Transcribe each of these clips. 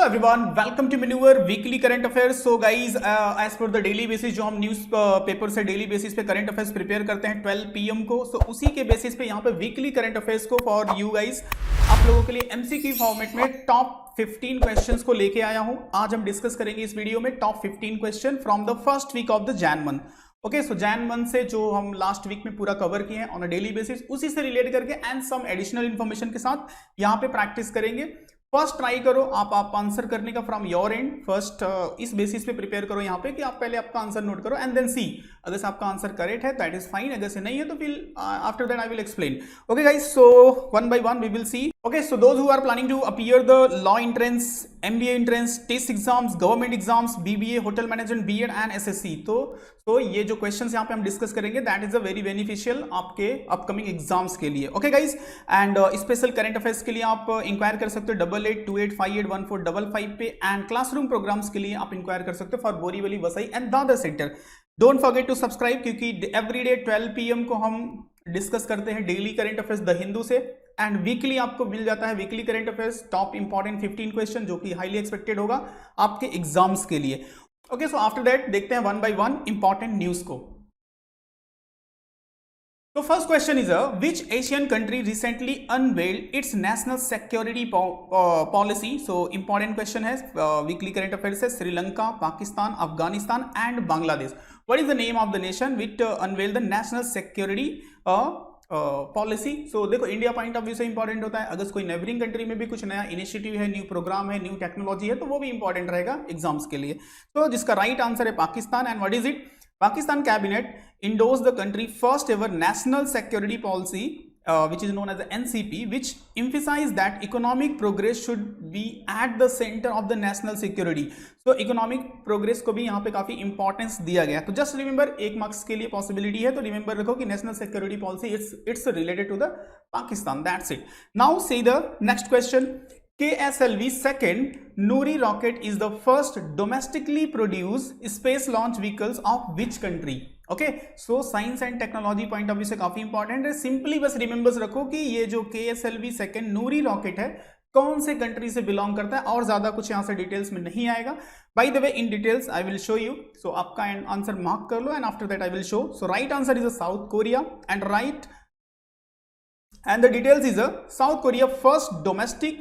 Hello everyone, welcome to मेन्यूअर weekly current affairs. So guys, as per the daily basis जो हम newspaper से daily basis पे current affairs prepare करते हैं 12 PM को, सो उसी के बेसिस पे यहाँ पे वीकली करंट अफेयर्स को फॉर यू गाइज आप लोगों के लिए एमसीक्यू फॉर्मेट में टॉप 15 क्वेश्चंस को लेके आया हूं। आज हम डिस्कस करेंगे इस वीडियो में top 15 question from the first week of the Jan month. Okay, so Jan month से जो हम लास्ट वीक में पूरा कवर किए हैं ऑन अ डेली बेसिस, उसी से रिलेट करके एंड सम एडिशनल इन्फॉर्मेशन के साथ यहाँ पे प्रैक्टिस करेंगे। फर्स्ट ट्राई करो आप आंसर करने का फ्रॉम योर एंड। फर्स्ट इस बेसिस पे प्रिपेयर करो यहाँ पे कि आप पहले आपका आंसर नोट करो एंड देन सी अगर से आपका आंसर करेक्ट है दैट इज फाइन, अगर से नहीं है तो फिर after that I will explain. Okay guys, so one by one we will see. Okay, so those who are planning to appear the law entrance, MBA entrance, test exams, government exams, BBA, hotel management, BEd and SSC, तो ये जो questions यहाँ पे हम discuss करेंगे that is a very beneficial आपके upcoming exams के लिए। Okay guys, and special current affairs के लिए आप इंक्वायर कर सकते हो 8828581455 पे, एंड क्लासरूम प्रोग्राम्स के लिए आप इंक्वायर कर सकते हो for Borivali, Vasai and Dadar sector. Don't forget to subscribe, क्योंकि एवरीडे 12 PM को हम डिस्कस करते हैं daily current affairs the Hindu से, एंड वीकली आपको मिल जाता है weekly current affairs top important 15 question जो कि हाईली एक्सपेक्टेड होगा आपके एग्जाम्स के लिए। ओके, सो आफ्टर दैट देखते हैं one by one important news को। तो first question is which Asian country recently unveiled its national security policy. So important question है वीकली करंट अफेयर्स से। Sri Lanka, Pakistan, Afghanistan and Bangladesh. What is the name of the nation which unveiled the national security policy. So देखो, India point of view से important होता है। अगर कोई neighbouring country में भी कुछ नया इनिशिएटिव है, न्यू प्रोग्राम है, न्यू टेक्नोलॉजी है, तो वो भी इंपॉर्टेंट रहेगा एग्जाम्स के लिए। तो जिसका राइट आंसर है Pakistan. And what is it? Pakistan cabinet endorsed the country first ever national security policy, which is known as the NCP, which emphasized that economic progress should be at the center of the national security. So economic progress को भी यहाँ पे काफी importance दिया गया। तो just remember, एक marks के लिए पॉसिबिलिटी है तो रिमेंबर रखो कि national security policy it's related to the Pakistan. That's it. Now see the next question. KSLV second Nuri rocket is the first domestically produced space launch vehicles of which country? Okay, so science and technology point of view से काफी important है। Simply बस remembers रखो कि ये जो KSLV second नूरी rocket है कौन से कंट्री से बिलोंग करता है, और ज्यादा कुछ यहां से डिटेल्स में नहीं आएगा। By the way, in details I will show you. So आपका आंसर मार्क कर लो and after that I will show. So right answer is South Korea and right, and the details is South Korea first domestic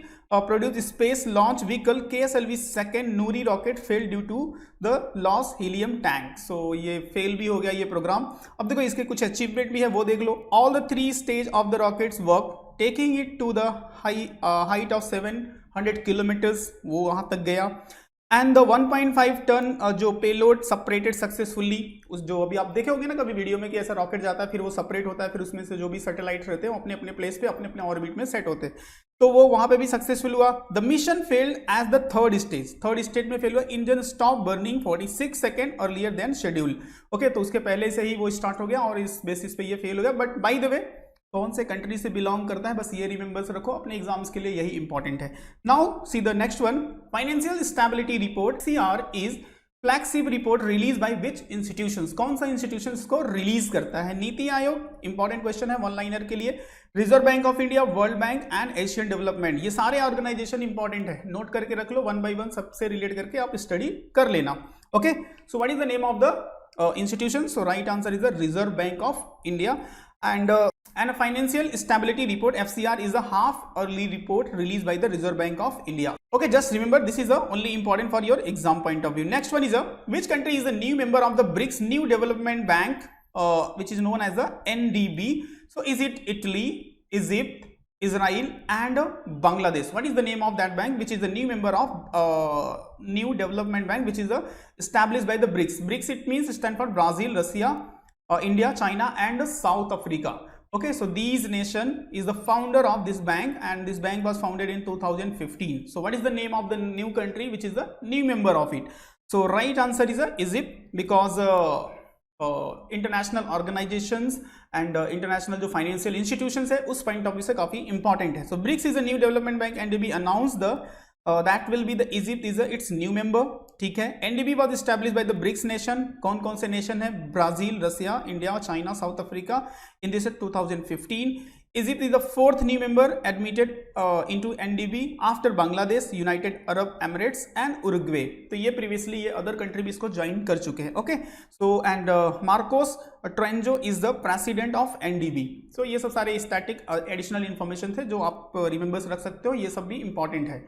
produced space launch vehicle KSLV second Nuri rocket failed due to the lost helium tank. So ये fail भी हो गया ये programme. अब देखो इसके कुछ achievement भी है, वो देख लो। All the 3 stage of the rockets work, taking it to the height of 700 kilometers, वो वहां तक गया। एंड द 1.5 टन जो पेलोड सेपरेटेड सक्सेसफुली, उस जो अभी आप देखे होंगे ना कभी वीडियो में कि ऐसा रॉकेट जाता है फिर वो सेपरेट होता है, फिर उसमें से जो भी सैटेलाइट रहते हैं वो अपने अपने प्लेस पे अपने अपने ऑर्बिट में सेट होते हैं, तो वो वहां पे भी सक्सेसफुल हुआ। The mission failed as the third stage में फेल हुआ। Engine stop burning 46 second earlier than schedule. Okay, तो उसके पहले से ही वो स्टार्ट हो गया और इस बेसिस पे ये फेल हो गया। बट बाय द वे, कौन से कंट्री से बिलोंग करता है बस ये रिमेंबर्स रखो, अपने एग्जाम्स के लिए यही इंपॉर्टेंट है। Now see the next one. Financial stability report CR is flagship report release by which institutions. कौन सा इंस्टीट्यूशन इसको रिलीज करता है? नीति आयोग, इंपॉर्टेंट क्वेश्चन है, वन लाइनर के लिए। Reserve bank of India, world bank and Asian development. ये सारे ऑर्गेनाइजेशन इंपॉर्टेंट है, नोट करके रख लो, वन बाय वन सबसे रिलेट करके आप स्टडी कर लेना। Okay, so what is the name of the institution? So right answer is the reserve bank of India. And a financial stability report FCR is a half yearly report released by the Reserve Bank of India. Okay, just remember this is only important for your exam point of view. Next one is which country is the new member of the BRICS New Development Bank, which is known as the NDB. So is it Italy, Egypt, Israel and Bangladesh? What is the name of that bank which is the new member of New Development Bank which is established by the BRICS? BRICS, it means stand for Brazil, Russia, India, China and South Africa. Okay, so these nation is the founder of this bank and this bank was founded in 2015. So what is the name of the new country which is the new member of it? So right answer is Egypt, because international organizations and international जो financial institutions है उस point of view से काफी important है। So BRICS is a new development bank and NDB announced the that will be the Egypt is its new member। ठीक है, NDB was established by the BRICS nation। कौन कौन से nation है? Brazil, Russia, India, China, South Africa. In this 2015 Egypt is the fourth new member admitted into NDB after Bangladesh, United Arab Emirates and Uruguay. तो ये previously ये other country भी इसको join कर चुके हैं. Okay, so and Marcos Trenjo is the president of NDB. So ये सब सारे static additional information थे जो आप remembers रख सकते हो. ये सब भी important है.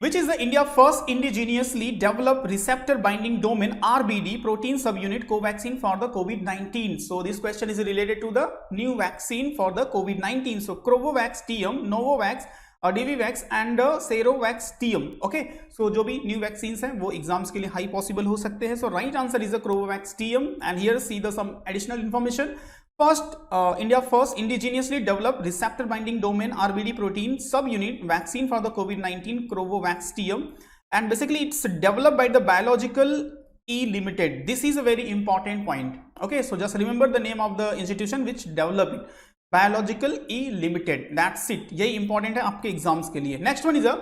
Which is the India first indigenously developed receptor binding domain RBD protein subunit covaxin for the COVID-19. So this question is related to the new vaccine for the COVID-19. So Covovax TM, Novavax, DiviVax and Serovax TM. Okay, so जो भी new vaccines हैं वो exams के लिए high possible हो सकते हैं. So right answer is the Covovax TM and here see the some additional information. First, India first indigenously developed receptor binding domain RBD protein subunit vaccine for the COVID-19 Covovax TM, and basically it's developed by the Biological E Limited. This is a very important point. Okay, so just remember the name of the institution which developed it. Biological E Limited. That's it. यही important है आपके exams के लिए. Next one is a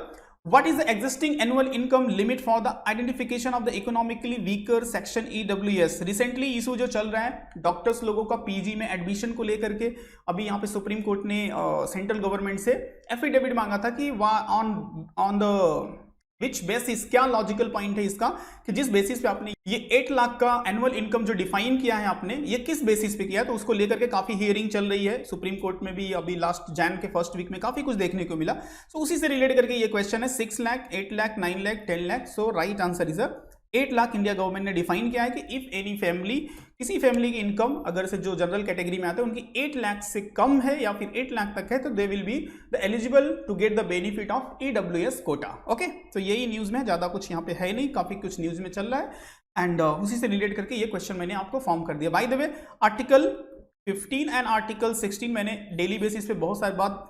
what is the existing annual income limit for the identification of the economically weaker section EWS? Recently issue जो चल रहा है doctors लोगों का पीजी में एडमिशन को लेकर के, अभी यहाँ पे सुप्रीम कोर्ट ने सेंट्रल गवर्नमेंट से एफिडेविट मांगा था कि ऑन द विच बेसिस, क्या लॉजिकल पॉइंट है इसका कि जिस बेसिस पे आपने ये 8 लाख का एनुअल इनकम जो डिफाइन किया है आपने, ये किस बेसिस पे किया है, तो उसको लेकर के काफी हियरिंग चल रही है सुप्रीम कोर्ट में भी. अभी लास्ट जैन के फर्स्ट वीक में काफी कुछ देखने को मिला. सो उसी से रिलेट करके ये क्वेश्चन है. 6 lakh, 8 lakh, 9 lakh, 10 lakh. So right answer is 8 lakh. India government ने डिफाइन किया है कि इफ एनी फैमिली, किसी फैमिली की इनकम अगर से जो जनरल कैटेगरी में आते हैं उनकी 8 लाख से कम है या फिर 8 लाख तक है तो they will be the eligible to get the benefit of EWS quota. Okay, तो यही न्यूज में, ज्यादा कुछ यहाँ पे है नहीं, काफी कुछ न्यूज में चल रहा है एंड उसी से रिलेट करके ये क्वेश्चन मैंने आपको फॉर्म कर दिया. Bye the way article 15 and article 16 मैंने डेली बेसिस पे बहुत सारी बात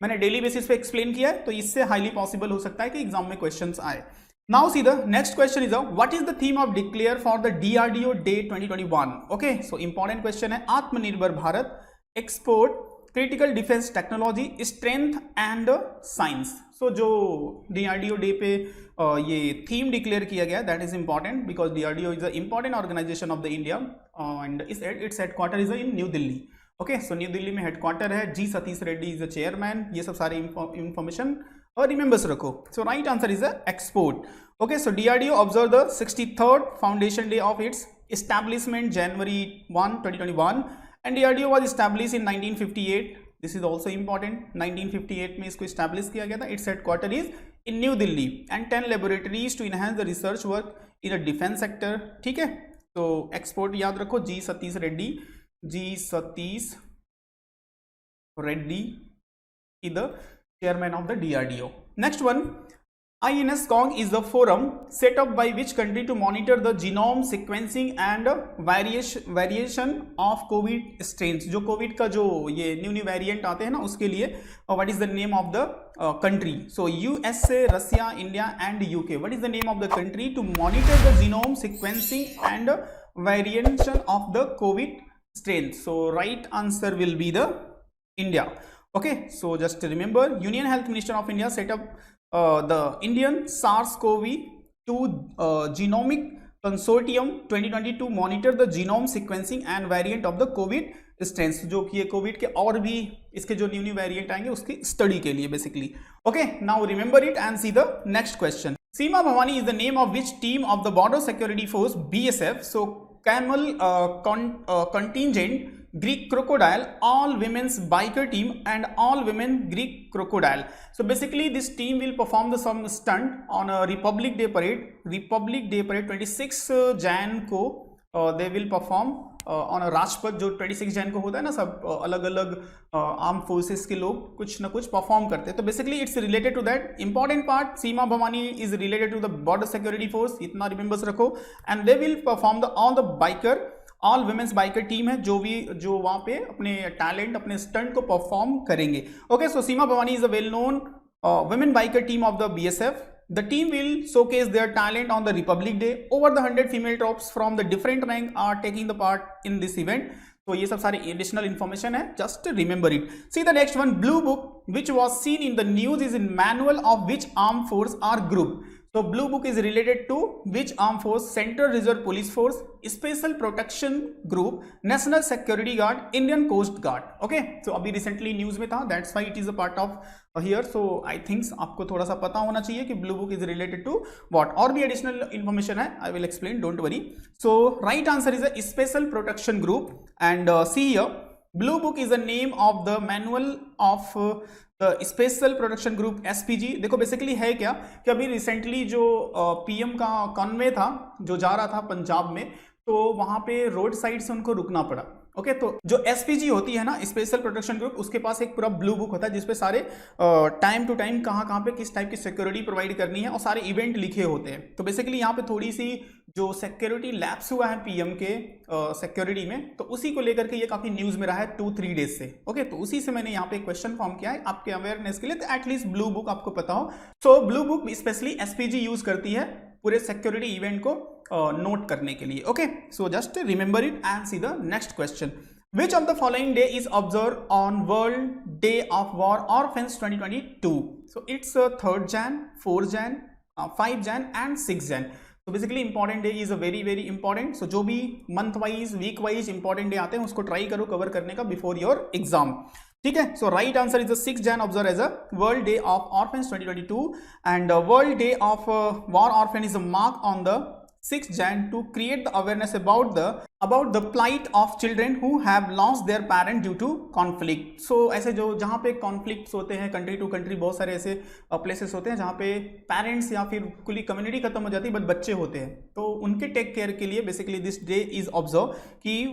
मैंने डेली बेसिस पे एक्सप्लेन किया है, तो इससे हाईली पॉसिबल हो सकता है कि एग्जाम में क्वेश्चंस आए. Now see the next question is what is the theme of declare for the DRDO Day 2021? Okay, so important question है. Aatmanirbhar Bharat, export, critical defence technology, strength and science. So जो DRDO day पे ये theme declare किया गया, that is important because DRDO is a important organisation of the India and its headquarter is in New Delhi. Okay, so New Delhi में headquarter है. G Satish Reddy is the chairman. ये सब सारे information और remembers रखो. So right answer is export. Okay, so DRDO observe the 63rd foundation day of its establishment January 1, 2021 and DRDO was establish in 1958. This is also important. 1958 में इसको establish किया गया था. Its headquarter is in New Delhi and 10 laboratories to enhance the research work in a defence sector. ठीक है, तो export याद रखो. G Satish Reddy is the chairman of the DRDO. Next one, INSCOG is the forum set up by which country to monitor the genome sequencing and variation of COVID strains. जो COVID का जो ये new variant आते हैं ना उसके लिए what is the name of the country? So USA, Russia, India and UK. What is the name of the country to monitor the genome sequencing and variation of the COVID strains? So right answer will be the India. Okay, so just remember Union Health Minister of India set up the Indian SARS-CoV-2 Genomic Consortium 2020 to monitor the genome sequencing and variant of the COVID strains. जो कि ये Covid के और भी इसके जो new variant आएंगे उसकी स्टडी के लिए basically. Okay, now remember it and C the next question. Seema Bhavani is the name of which team of the Border Security Force BSF? So Camel contingent, Greek crocodile, all women's biker team and all women Greek crocodile. So basically this team will perform some stunt on a Republic Day parade 26 Jan को they will perform on Rajpath. जो 26 जैन को होता है ना, सब अलग अलग arm forces के लोग कुछ ना कुछ परफॉर्म करते हैं. तो basically it's related to that. Important part, Seema Bhavani is related to the border security force, इतना रिमेंबर्स रखो. And they will perform the all the biker, all womens biker team है जो वहां पे अपने टैलेंट, अपने स्टंट को परफॉर्म करेंगे. Okay, so Seema Bhavani is a well known women biker team of the BSF. The team will showcase their talent on the Republic Day. Over the 100 female troops from the different rank are taking the part in this event. तो ये सब सारी additional information है, just remember it. See the next one, Blue Book which was seen in the news is in manual of which armed force are group. So blue book is related to which armed force? Central Reserve Police Force, Special Protection Group, National Security Guard, Indian Coast Guard. Okay, so अभी recently news में था, that's why it is a part of here. So I think आपको थोड़ा सा पता होना चाहिए कि blue book is related to what. और भी additional information है, I will explain, don't worry. So right answer is a Special Protection Group, and see here, blue book is the name of the manual of special protection group SPG. देखो basically है क्या कि अभी recently जो PM का Conway था जो जा रहा था पंजाब में, तो वहां पे रोड साइड से उनको रुकना पड़ा। ओके, तो जो एसपीजी होती है ना, स्पेशल प्रोटेक्शन ग्रुप, उसके पास एक पूरा ब्लू बुक होता है जिसपे सारे टाइम टू टाइम कहाँ पे किस टाइप की सिक्योरिटी प्रोवाइड करनी है और सारे इवेंट लिखे होते हैं। तो बेसिकली यहाँ पे थोड़ी सी जो सिक्योरिटी लैप्स हुआ है पीएम के सिक्योरिटी में, तो उसी को लेकर के ये काफी न्यूज में रहा है 2-3 डेज से। ओके, तो उसी से मैंने यहाँ पे एक क्वेश्चन फॉर्म किया है आपके अवेयरनेस के लिए, तो एटलीस्ट ब्लू बुक आपको पता हो। सो blue book specially SPG use करती है पूरे सिक्योरिटी इवेंट को नोट करने के लिए। Okay, so just remember it and C the next question. Which of the following day is observed on World Day of War Orphans 2022? So it's 3rd Jan, 4th Jan, 5 Jan and 6 Jan. So basically important day is a very very important. So जो भी month wise, week wise important day आते हैं उसको try करो cover करने का before your exam. ठीक है, so right answer is the 6th Jan observed as a World Day of Orphans 2022, and World Day of War Orphan is a mark on the 6th Jan to create the awareness about the plight of children who have lost their parent due to conflict. So ऐसे जो जहाँ पे conflicts होते हैं country to country, बहुत सारे ऐसे places होते हैं जहाँ पे parents या फिर पूरी community खत्म हो जाती है बट बच्चे होते हैं, तो उनके टेक केयर के लिए basically this day is observe कि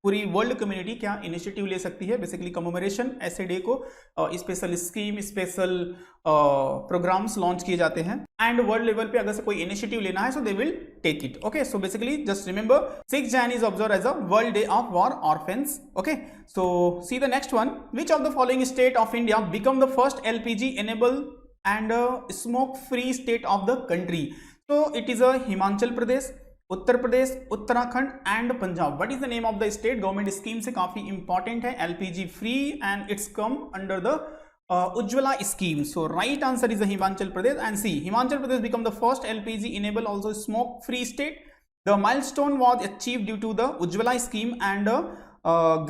पूरी वर्ल्ड कम्युनिटी क्या इनिशिएटिव ले सकती है। बेसिकली कमेमोरेशन ऐसे डे को special scheme, special programs launch किए जाते हैं, एंड वर्ल्ड लेवल पे अगर से कोई इनिशिएटिव लेना है so they will take it. Okay, so basically just remember 6 Jan is observe as a world day of war orphans. Okay, so see the next one. Which of the following state of India become the first LPG enable and smoke free state of the country? So it is a Himachal Pradesh, Uttar Pradesh, Uttarakhand and Punjab. What is the name of the state? Government scheme से काफी important है, LPG free, and it's come under the Ujjwala scheme. So right answer is the Himachal Pradesh. And see, Himachal Pradesh become the first LPG enable also smoke free state. The milestone was achieved due to the Ujjwala scheme and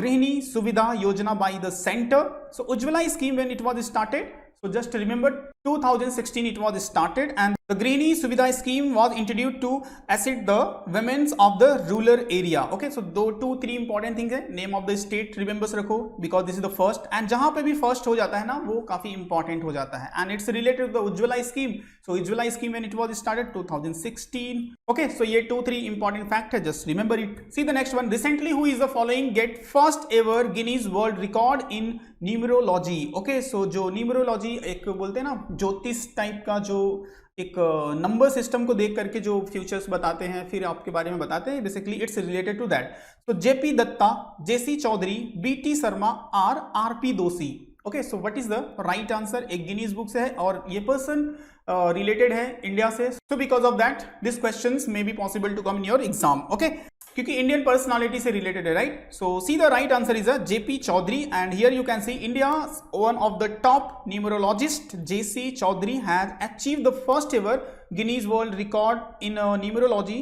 Grihini Suvidha Yojana by the center. So Ujjwala scheme, when it was started, so just remember 2016 it was started, and the Grihini Suvidha scheme was introduced to assist the women of the rural area. Okay, so two three important things है. Name of the state remembers रखो because this is the first, and जहाँ पे भी first हो जाता है ना वो काफी important हो जाता है, and it's related to the Ujjwala scheme. So Ujjwala scheme when it was started 2016. Okay, so ये 2-3 important fact है, just remember it. See the next one. Recently who is the following get first ever Guinness World Record in numerology? Okay, so जो numerology एक बोलते हैं ना ज्योतिष type का, जो एक नंबर सिस्टम को देख करके जो फ्यूचर्स बताते हैं फिर आपके बारे में बताते हैं, basically it's related to that. तो JP Dutta, JC Chaudhary, BT Sharma, RP Doshi. Okay, so what is the right answer? एक गिनीज बुक से है और ये पर्सन रिलेटेड है इंडिया से. So because of that this questions may be possible to come in your exam. Okay, क्योंकि इंडियन पर्सनालिटी से रिलेटेड है, right? So see the right answer is a JP Chaudhary, and here you can see India one of the top numerologist JC Chaudhary has achieved the first ever Guinness World Record in numerology,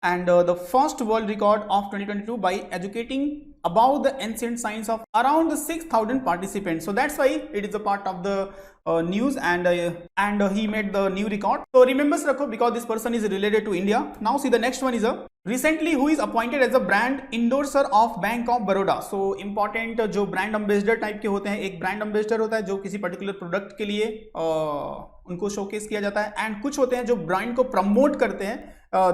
and the first world record of 2022 by educating about the ancient science of around 6,000 participants. So that's why it is a part of the news, and he made the new record. So remember rakho because this person is related to India. Now see the next one is a recently who is appointed as a brand endorser of Bank of Baroda. So important जो brand ambassador type के होते हैं, एक brand ambassador होता है जो किसी particular product के लिए उनको शोकेस किया जाता है, एंड कुछ होते हैं जो ब्रांड को प्रमोट करते हैं,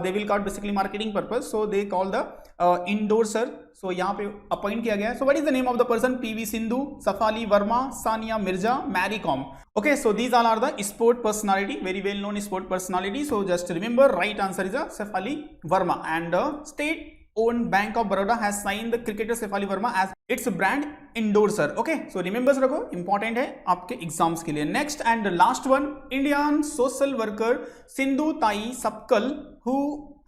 they will call basically marketing purpose, so they call the endorser. So यहाँ पे अपॉइंट किया गया है. So what is the name of the person? PV Sindhu, Shafali Verma, Sania Mirza, Mary Kom. Okay, so these are the sport personality, very well known sport personality. So just remember right answer is Shafali Verma, and state owned Bank of Baroda has signed the cricketer Sefali Verma as its brand endorser. Okay, so remembers रखो, important है आपके exams के लिए. Next and the last one, Indian social worker Sindhu Tai Sapkal who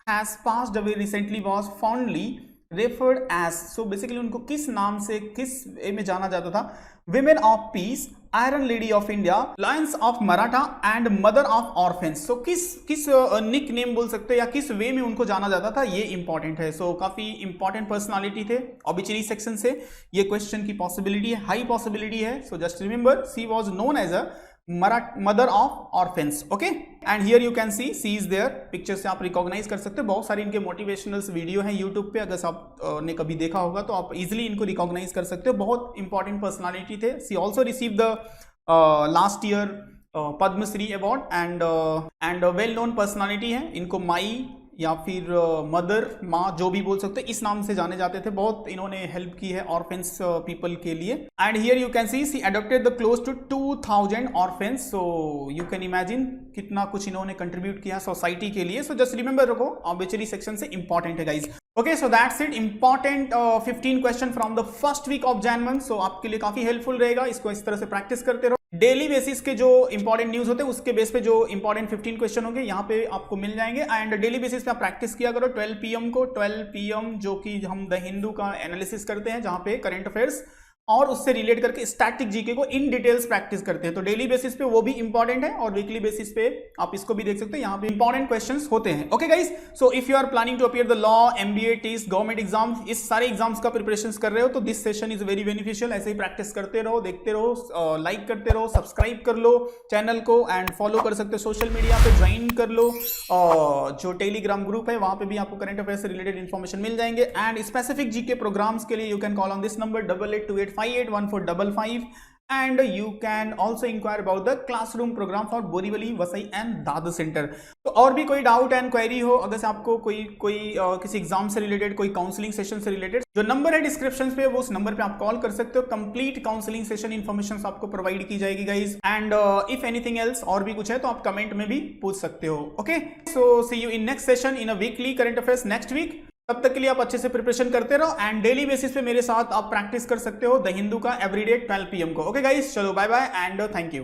has passed away recently was fondly referred as. So basically उनको किस नाम से किस वे में जाना जाता था? Women of peace, iron lady of India, lions of Maratha and mother of orphans. So किस निक नेम बोल सकते हैं या किस वे में उनको जाना जाता था, ये इंपॉर्टेंट है। सो काफी इंपॉर्टेंट पर्सनालिटी थे। ऑबिचुरी सेक्शन से ये क्वेश्चन की पॉसिबिलिटी है, हाई पॉसिबिलिटी है। So just remember she was known as a mother of orphans. Okay, and here you can see is there. Picture से आप रिकॉग्नाइज कर सकते हो। बहुत सारे इनके मोटिवेशनल वीडियो हैं यूट्यूब पे, अगर आप ने कभी देखा होगा तो आप इजिली इनको रिकॉग्नाइज कर सकते हो। बहुत इंपॉर्टेंट पर्सनालिटी थे। She also receive the last year Padmashri award and well known personality है। इनको माई या फिर मदर, माँ, जो भी बोल सकते हैं, इस नाम से जाने जाते थे। बहुत इन्होंने हेल्प की है ऑर्फेंस पीपल के लिए। And here you can see adopted the close to 2000 orphans. So you can imagine कितना कुछ इन्होंने कंट्रीब्यूट किया सोसाइटी के लिए। सो जस्ट रिमेंबर रखो, ऑब्वियसली सेक्शन से इंपॉर्टेंट है guys. Okay, so that's it. Important 15 question from the first week of Jan month. So आपके लिए काफी हेल्पफुल रहेगा। इसको इस तरह से प्रैक्टिस करते रहो। डेली बेसिस के जो इंपॉर्टेंट न्यूज होते हैं उसके बेस पे जो इंपॉर्टेंट 15 क्वेश्चन होंगे यहाँ पे आपको मिल जाएंगे। एंड डेली बेसिस पे आप प्रैक्टिस किया करो 12 PM को। 12 PM जो कि हम द हिंदू का एनालिसिस करते हैं, जहाँ पे करंट अफेयर्स और उससे रिलेट करके स्टैटिक जीके को इन डिटेल्स प्रैक्टिस करते हैं। तो डेली बेसिस पे वो भी इंपॉर्टेंट है और वीकली बेसिस पे आप इसको भी देख सकते हैं, यहाँ पे इंपॉर्टेंट क्वेश्चंस होते हैं। Okay guys, so if you are planning to appear the law, MBA, टीस, गवर्नमेंट एग्जाम्स, इस सारे एग्जाम्स का प्रिपरेशन कर रहे हो तो this session is very beneficial. ऐसे ही प्रैक्टिस करते रहो, देखते रहो, लाइक करते रहो, सब्सक्राइब कर लो चैनल को एंड फॉलो कर सकते हो सोशल मीडिया पे, ज्वाइन कर लो जो टेलीग्राम ग्रुप है, वहां पे भी आपको करंट अफेयर से रिलेटेड इन्फॉर्मेशन मिल जाएंगे। एंड स्पेसिफिक जीके प्रोग्राम्स के लिए you can call on this number 8828581455 and you can also inquire about the classroom program for Borivali, Vasai and Dadar centre. तो और भी कोई डाउट एंड क्वेरी हो, अगर से आपको कोई किसी एग्जाम से रिलेटेड, कोई काउंसलिंग सेशन से रिलेटेड, जो नंबर है डिस्क्रिप्शन पे वो उस नंबर पे आप कॉल कर सकते हो। कंप्लीट काउंसलिंग सेशन इन्फॉर्मेशन आपको प्रोवाइड की जाएगी guys. And if anything else और भी कुछ है तो आप कमेंट में भी पूछ सकते हो। Okay, so see you in next session in a weekly current affairs next week. तब तक के लिए आप अच्छे से प्रिपरेशन करते रहो एंड डेली बेसिस पे मेरे साथ आप प्रैक्टिस कर सकते हो द हिंदू का एवरीडे 12 PM को। ओके गाइस, चलो bye bye and thank you.